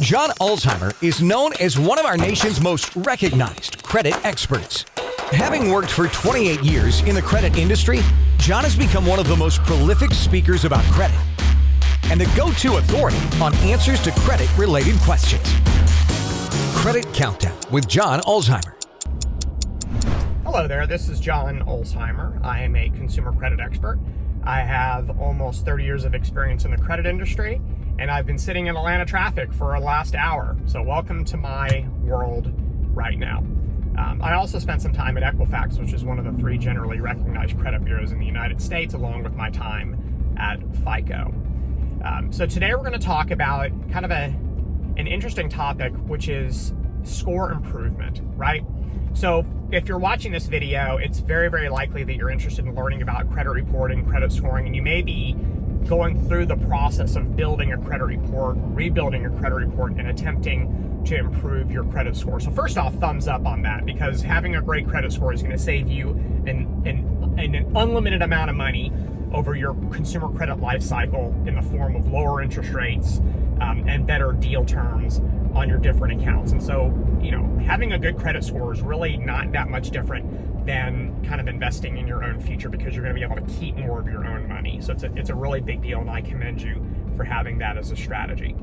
John Ulzheimer is known as one of our nation's most recognized credit experts. Having worked for 28 years in the credit industry, John has become one of the most prolific speakers about credit and the go-to authority on answers to credit-related questions. Credit Countdown with John Ulzheimer. Hello there, this is John Ulzheimer. I am a consumer credit expert. I have almost 30 years of experience in the credit industry, and I've been sitting in Atlanta traffic for the last hour. So welcome to my world right now. I also spent some time at Equifax, which is one of the 3 generally recognized credit bureaus in the United States, along with my time at FICO. So today we're going to talk about kind of an interesting topic, which is score improvement, right? So if you're watching this video, it's very, very likely that you're interested in learning about credit reporting, credit scoring, and you may be going through the process of building a credit report, rebuilding a credit report, and attempting to improve your credit score. So first off, thumbs up on that, because having a great credit score is going to save you an unlimited amount of money over your consumer credit life cycle in the form of lower interest rates and better deal terms on your different accounts. And so, you know, having a good credit score is really not that much different than kind of investing in your own future, because you're going to be able to keep more of your own money. So it's a really big deal, and I commend you for having that as a strategy.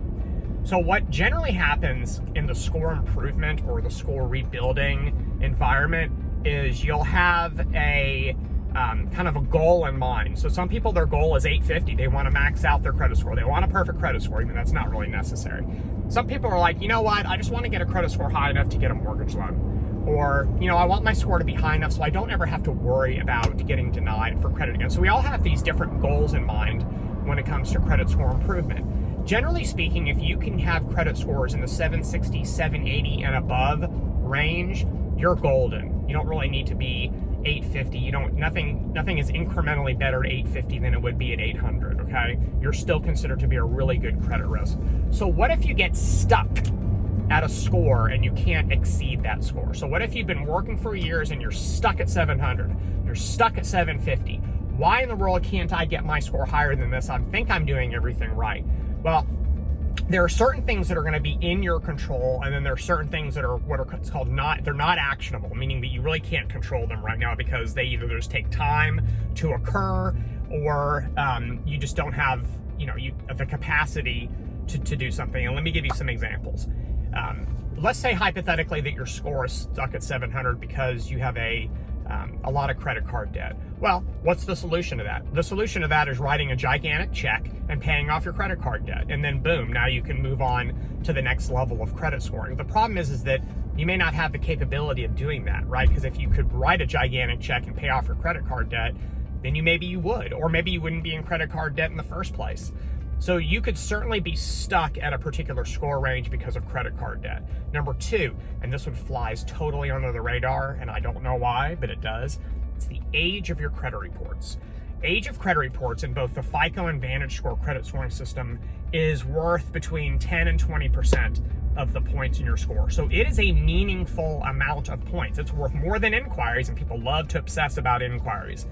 So what generally happens in the score improvement or the score rebuilding environment is you'll have a kind of a goal in mind. So some people, their goal is 850. They want to max out their credit score. They want a perfect credit score, even that's not really necessary. Some people are like, you know what, I just want to get a credit score high enough to get a mortgage loan. Or, you know, I want my score to be high enough so I don't ever have to worry about getting denied for credit again. So we all have these different goals in mind when it comes to credit score improvement. Generally speaking, if you can have credit scores in the 760, 780 and above range, you're golden. You don't really need to be 850. Nothing is incrementally better at 850 than it would be at 800, okay? You're still considered to be a really good credit risk. So what if you get stuck at a score and you can't exceed that score? So what if you've been working for years and you're stuck at 700, you're stuck at 750? Why in the world can't I get my score higher than this? I think I'm doing everything right. Well, there are certain things that are going to be in your control, and then there are certain things that are they're not actionable, meaning that you really can't control them right now because they either just take time to occur, or you just don't have the capacity to do something. And let me give you some examples. Let's say hypothetically that your score is stuck at 700 because you have a lot of credit card debt. Well, what's the solution to that? The solution to that is writing a gigantic check and paying off your credit card debt. And then boom, now you can move on to the next level of credit scoring. The problem is that you may not have the capability of doing that, right? Because if you could write a gigantic check and pay off your credit card debt, then maybe you would, or maybe you wouldn't be in credit card debt in the first place. So you could certainly be stuck at a particular score range because of credit card debt. Number 2, and this one flies totally under the radar, and I don't know why, but it does, it's the age of your credit reports. Age of credit reports in both the FICO and VantageScore credit scoring system is worth between 10 and 20% of the points in your score. So it is a meaningful amount of points. It's worth more than inquiries, and people love to obsess about inquiries.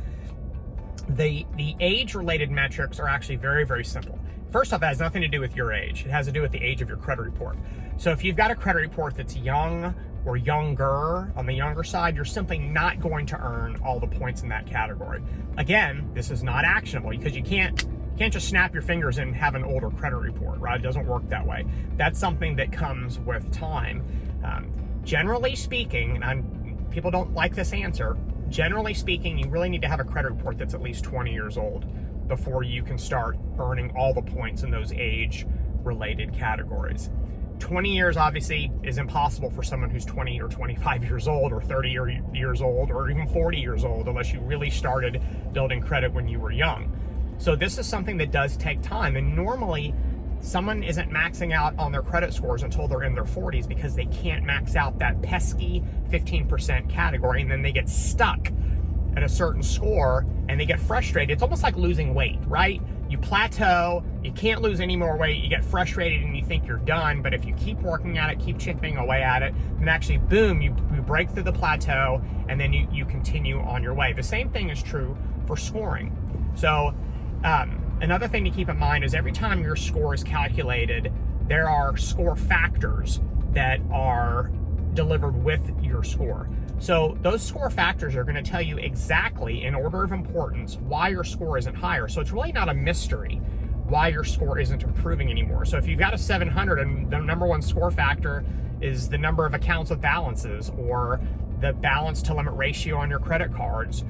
The age-related metrics are actually very, very simple. First off, it has nothing to do with your age. It has to do with the age of your credit report. So if you've got a credit report that's young or younger, on the younger side, you're simply not going to earn all the points in that category. Again, this is not actionable because you can't just snap your fingers and have an older credit report, right? It doesn't work that way. That's something that comes with time. Generally speaking, and people don't like this answer, generally speaking, you really need to have a credit report that's at least 20 years old before you can start earning all the points in those age-related categories. 20 years obviously is impossible for someone who's 20 or 25 years old or 30 years old or even 40 years old, unless you really started building credit when you were young. So this is something that does take time, and normally someone isn't maxing out on their credit scores until they're in their 40s because they can't max out that pesky 15% category, and then they get stuck at a certain score and they get frustrated. It's almost like losing weight, right? You plateau, you can't lose any more weight, you get frustrated and you think you're done, but if you keep working at it, keep chipping away at it, then actually, boom, you break through the plateau, and then you continue on your way. The same thing is true for scoring. So another thing to keep in mind is every time your score is calculated there are score factors that are delivered with your score. So those score factors are going to tell you exactly, in order of importance, why your score isn't higher. So it's really not a mystery why your score isn't improving anymore. So if you've got a 700 and the number one score factor is the number of accounts with balances, or the balance to limit ratio on your credit cards,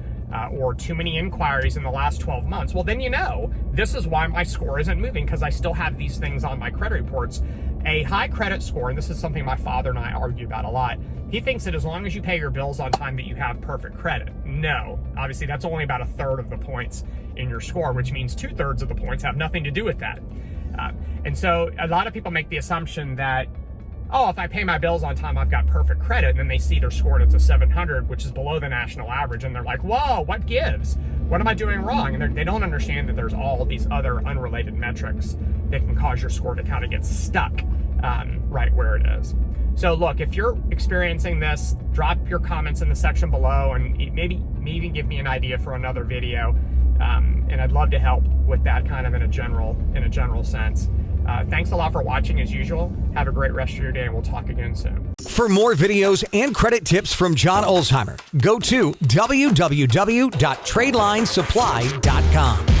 or too many inquiries in the last 12 months, well, then you know this is why my score isn't moving, because I still have these things on my credit reports. A high credit score, and this is something my father and I argue about a lot, he thinks that as long as you pay your bills on time that you have perfect credit. No, obviously that's only about a third of the points in your score, which means 2/3 of the points have nothing to do with that. And so a lot of people make the assumption that, oh, if I pay my bills on time, I've got perfect credit, and then they see their score and it's a 700, which is below the national average, and they're like, whoa, what gives? What am I doing wrong? And they don't understand that there's all these other unrelated metrics that can cause your score to kind of get stuck right where it is. So look, if you're experiencing this, drop your comments in the section below, and maybe even give me an idea for another video. And I'd love to help with that kind of in a general sense. Thanks a lot for watching as usual. Have a great rest of your day, and we'll talk again soon. For more videos and credit tips from John Ulzheimer, go to www.tradelinesupply.com.